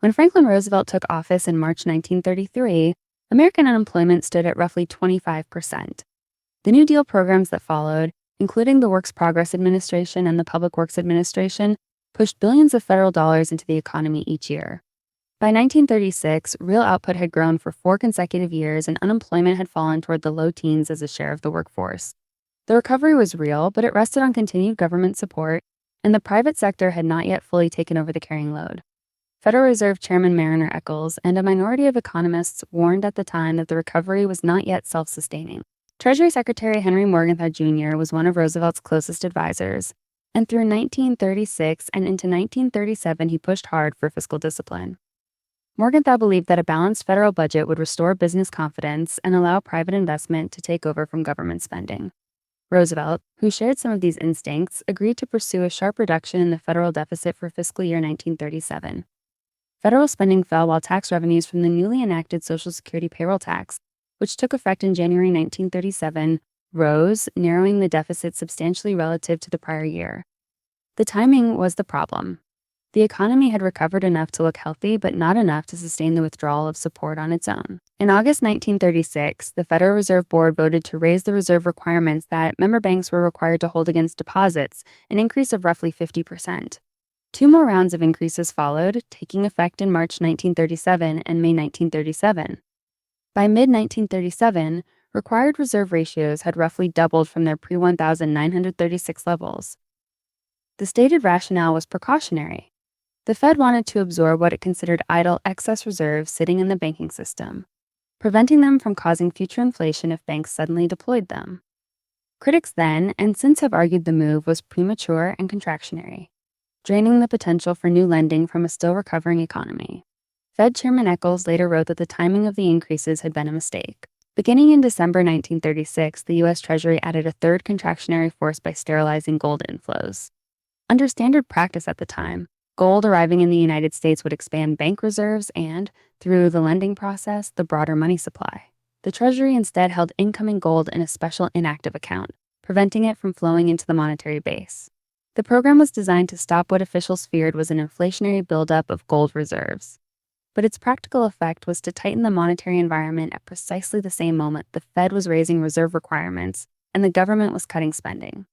When Franklin Roosevelt took office in March 1933, American unemployment stood at roughly 25%. The New Deal programs that followed, including the Works Progress Administration and the Public Works Administration, pushed billions of federal dollars into the economy each year. By 1936, real output had grown for 4 consecutive years and unemployment had fallen toward the low teens as a share of the workforce. The recovery was real, but it rested on continued government support, and the private sector had not yet fully taken over the carrying load. Federal Reserve Chairman Mariner Eccles and a minority of economists warned at the time that the recovery was not yet self-sustaining. Treasury Secretary Henry Morgenthau Jr. was one of Roosevelt's closest advisors, and through 1936 and into 1937 he pushed hard for fiscal discipline. Morgenthau believed that a balanced federal budget would restore business confidence and allow private investment to take over from government spending. Roosevelt, who shared some of these instincts, agreed to pursue a sharp reduction in the federal deficit for fiscal year 1937. Federal spending fell while tax revenues from the newly enacted Social Security payroll tax, which took effect in January 1937, rose, narrowing the deficit substantially relative to the prior year. The timing was the problem. The economy had recovered enough to look healthy, but not enough to sustain the withdrawal of support on its own. In August 1936, the Federal Reserve Board voted to raise the reserve requirements that member banks were required to hold against deposits, an increase of roughly 50%. 2 more rounds of increases followed, taking effect in March 1937 and May 1937. By mid-1937, required reserve ratios had roughly doubled from their pre-1936 levels. The stated rationale was precautionary. The Fed wanted to absorb what it considered idle excess reserves sitting in the banking system, preventing them from causing future inflation if banks suddenly deployed them. Critics then, and since have argued the move was premature and contractionary, draining the potential for new lending from a still recovering economy. Fed Chairman Eccles later wrote that the timing of the increases had been a mistake. Beginning in December 1936, the U.S. Treasury added a third contractionary force by sterilizing gold inflows. Under standard practice at the time, gold arriving in the United States would expand bank reserves and, through the lending process, the broader money supply. The Treasury instead held incoming gold in a special inactive account, preventing it from flowing into the monetary base. The program was designed to stop what officials feared was an inflationary buildup of gold reserves. But its practical effect was to tighten the monetary environment at precisely the same moment the Fed was raising reserve requirements and the government was cutting spending.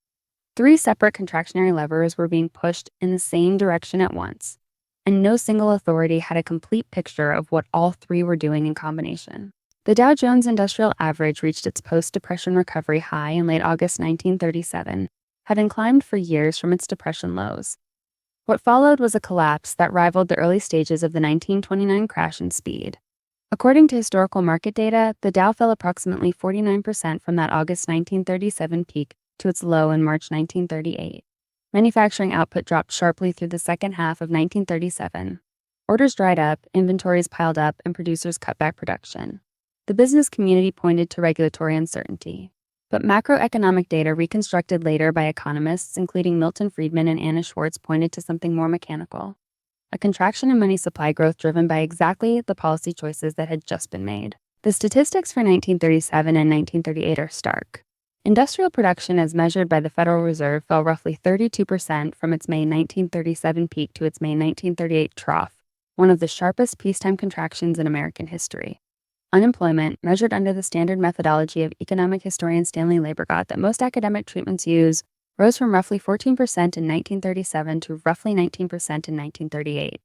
3 separate contractionary levers were being pushed in the same direction at once, and no single authority had a complete picture of what all 3 were doing in combination. The Dow Jones Industrial Average reached its post-Depression recovery high in late August 1937, having climbed for years from its Depression lows. What followed was a collapse that rivaled the early stages of the 1929 crash in speed. According to historical market data, the Dow fell approximately 49% from that August 1937 peak to its low in March 1938. Manufacturing output dropped sharply through the second half of 1937. Orders dried up, inventories piled up, and producers cut back production. The business community pointed to regulatory uncertainty. But macroeconomic data reconstructed later by economists, including Milton Friedman and Anna Schwartz, pointed to something more mechanical. A contraction in money supply growth driven by exactly the policy choices that had just been made. The statistics for 1937 and 1938 are stark. Industrial production as measured by the Federal Reserve fell roughly 32% from its May 1937 peak to its May 1938 trough, one of the sharpest peacetime contractions in American history. Unemployment, measured under the standard methodology of economic historian Stanley Labergott that most academic treatments use, rose from roughly 14% in 1937 to roughly 19% in 1938.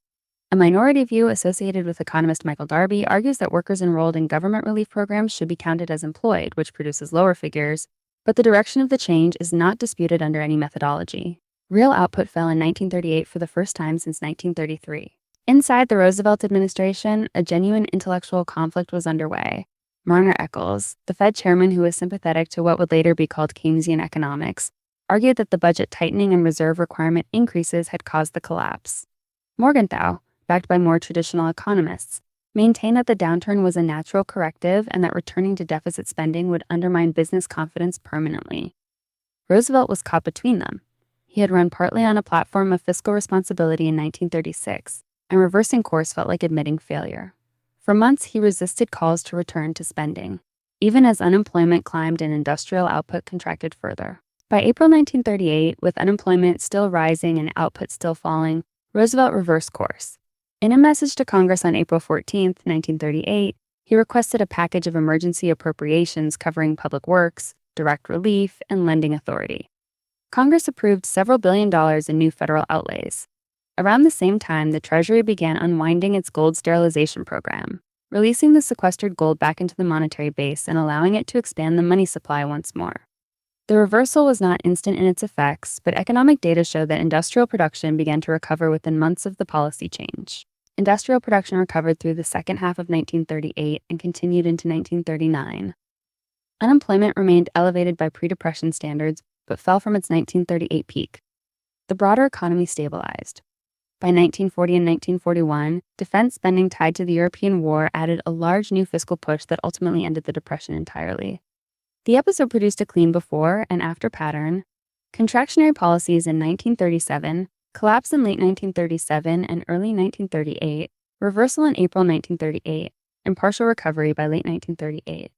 A minority view associated with economist Michael Darby argues that workers enrolled in government relief programs should be counted as employed, which produces lower figures, but the direction of the change is not disputed under any methodology. Real output fell in 1938 for the first time since 1933. Inside the Roosevelt administration, a genuine intellectual conflict was underway. Mariner Eccles, the Fed chairman who was sympathetic to what would later be called Keynesian economics, argued that the budget tightening and reserve requirement increases had caused the collapse. Morgenthau, backed by more traditional economists, maintained that the downturn was a natural corrective and that returning to deficit spending would undermine business confidence permanently. Roosevelt was caught between them. He had run partly on a platform of fiscal responsibility in 1936, and reversing course felt like admitting failure. For months, he resisted calls to return to spending, even as unemployment climbed and industrial output contracted further. By April 1938, with unemployment still rising and output still falling, Roosevelt reversed course. In a message to Congress on April 14, 1938, he requested a package of emergency appropriations covering public works, direct relief, and lending authority. Congress approved several $billion in new federal outlays. Around the same time, the Treasury began unwinding its gold sterilization program, releasing the sequestered gold back into the monetary base and allowing it to expand the money supply once more. The reversal was not instant in its effects, but economic data showed that industrial production began to recover within months of the policy change. Industrial production recovered through the second half of 1938 and continued into 1939. Unemployment remained elevated by pre-depression standards, but fell from its 1938 peak. The broader economy stabilized. By 1940 and 1941, defense spending tied to the European War added a large new fiscal push that ultimately ended the Depression entirely. The episode produced a clean before and after pattern: contractionary policies in 1937, collapse in late 1937 and early 1938, reversal in April 1938, and partial recovery by late 1938.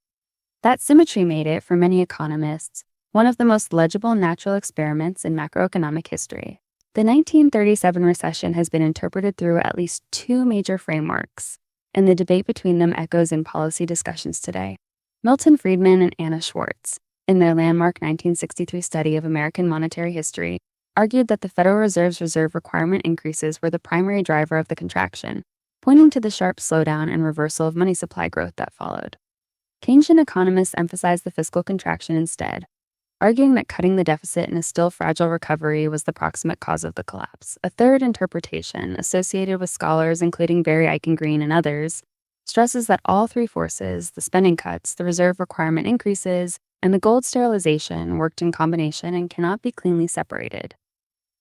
That symmetry made it, for many economists, one of the most legible natural experiments in macroeconomic history. The 1937 recession has been interpreted through at least two major frameworks, and the debate between them echoes in policy discussions today. Milton Friedman and Anna Schwartz, in their landmark 1963 study of American monetary history, argued that the Federal Reserve's reserve requirement increases were the primary driver of the contraction, pointing to the sharp slowdown and reversal of money supply growth that followed. Keynesian economists emphasized the fiscal contraction instead, arguing that cutting the deficit in a still fragile recovery was the proximate cause of the collapse. A third interpretation, associated with scholars including Barry Eichengreen and others, stresses that all three forces, the spending cuts, the reserve requirement increases, and the gold sterilization, worked in combination and cannot be cleanly separated.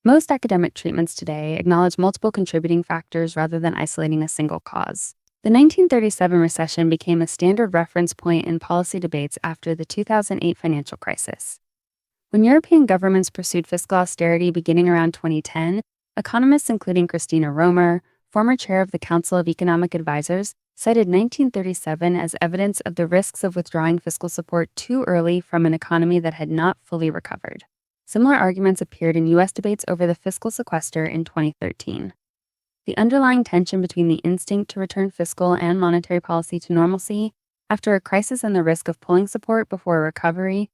Most academic treatments today acknowledge multiple contributing factors rather than isolating a single cause. The 1937 recession became a standard reference point in policy debates after the 2008 financial crisis. When European governments pursued fiscal austerity beginning around 2010, economists including Christina Romer, former chair of the Council of Economic Advisors, cited 1937 as evidence of the risks of withdrawing fiscal support too early from an economy that had not fully recovered. Similar arguments appeared in U.S. debates over the fiscal sequester in 2013. The underlying tension between the instinct to return fiscal and monetary policy to normalcy after a crisis and the risk of pulling support before a recovery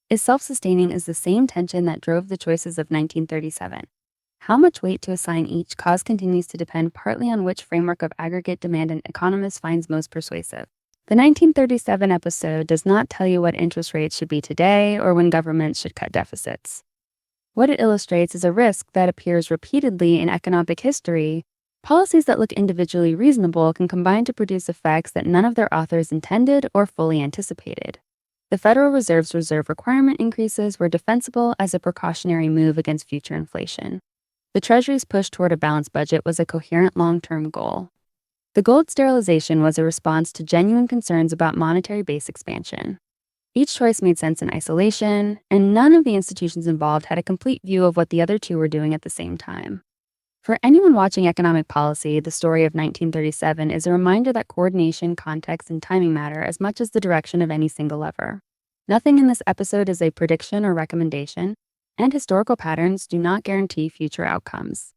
is self-sustaining as the same tension that drove the choices of 1937. How much weight to assign each cause continues to depend partly on which framework of aggregate demand an economist finds most persuasive. The 1937 episode does not tell you what interest rates should be today or when governments should cut deficits. What it illustrates is a risk that appears repeatedly in economic history. Policies that look individually reasonable can combine to produce effects that none of their authors intended or fully anticipated. The Federal Reserve's reserve requirement increases were defensible as a precautionary move against future inflation. The Treasury's push toward a balanced budget was a coherent long-term goal. The gold sterilization was a response to genuine concerns about monetary base expansion. Each choice made sense in isolation, and none of the institutions involved had a complete view of what the other two were doing at the same time. For anyone watching economic policy, the story of 1937 is a reminder that coordination, context, and timing matter as much as the direction of any single lever. Nothing in this episode is a prediction or recommendation, and historical patterns do not guarantee future outcomes.